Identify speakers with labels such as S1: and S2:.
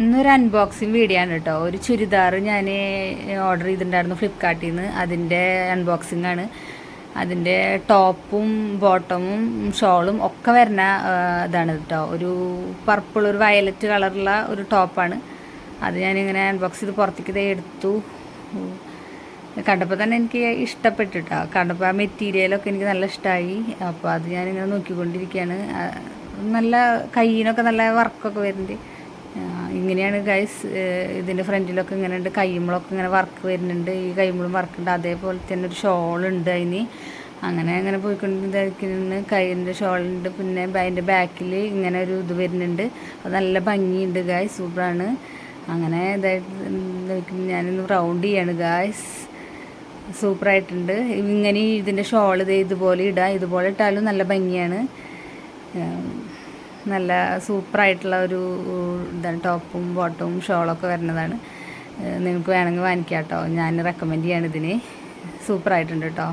S1: ഇന്നൊരു unboxing video ആണ് കേട്ടോ. ഒരു ചുരിദാർ ഞാൻ ഓർഡർ ചെയ്തിട്ടുണ്ടായിരുന്നു ഫ്ലിപ്കാർട്ടിൽ നിന്ന്. അതിൻ്റെ അൺബോക്സിങ് ആണ്. അതിൻ്റെ ടോപ്പും ബോട്ടമും ഷോളും ഒക്കെ വരുന്ന ഇതാണ് കേട്ടോ. ഒരു പർപ്പിൾ, ഒരു വയലറ്റ് കളറുള്ള ഒരു ടോപ്പാണ്. അത് ഞാനിങ്ങനെ അൺബോക്സ് ചെയ്ത് പുറത്തേക്ക് എടുത്തു. കണ്ടപ്പോൾ തന്നെ എനിക്ക് ഇഷ്ടപ്പെട്ടു കേട്ടോ. കണ്ടപ്പോൾ ആ മെറ്റീരിയലൊക്കെ എനിക്ക് നല്ല ഇഷ്ടമായി. അപ്പോൾ അത് ഞാനിങ്ങനെ നോക്കിക്കൊണ്ടിരിക്കുകയാണ്. നല്ല കയ്യിനൊക്കെ നല്ല വർക്കൊക്കെ വരുന്നുണ്ട്. ഇങ്ങനെയാണ് ഗൈസ്. ഇതിൻ്റെ ഫ്രണ്ടിലൊക്കെ ഇങ്ങനെ ഉണ്ട്, കയ്യുമ്പോഴൊക്കെ ഇങ്ങനെ വർക്ക് വരുന്നുണ്ട്. ഈ കയ്യുമ്പോഴും വർക്കുണ്ട്. അതേപോലെ തന്നെ ഒരു ഷോളുണ്ട് അതിന്. അങ്ങനെ പോയിക്കൊണ്ടിരിക്കുന്നു. കയ്യിൻ്റെ ഷോളുണ്ട്. പിന്നെ അതിൻ്റെ ബാക്കിൽ ഇങ്ങനെ ഒരു ഇത് വരുന്നുണ്ട്. അത് നല്ല ഭംഗിയുണ്ട് ഗൈസ്, സൂപ്പറാണ്. അങ്ങനെ ഇതായിട്ട് ഞാനൊന്ന് റൗണ്ട് ചെയ്യാണ് ഗൈസ്. സൂപ്പറായിട്ടുണ്ട്. ഇങ്ങനെ ഇതിൻ്റെ ഷോൾ ഇതുപോലെ ഇടാം. ഇതുപോലെ ഇട്ടാലും നല്ല ഭംഗിയാണ്. നല്ല സൂപ്പറായിട്ടുള്ള ഒരു ഇതാണ്. ടോപ്പും ബോട്ടവും ഷോളൊക്കെ വരുന്നതാണ്. നിങ്ങൾക്ക് വേണമെങ്കിൽ വാങ്ങിക്കാം കേട്ടോ. ഞാൻ റെക്കമെൻഡ് ചെയ്യാണ് ഇതിന്. സൂപ്പറായിട്ടുണ്ട് കേട്ടോ.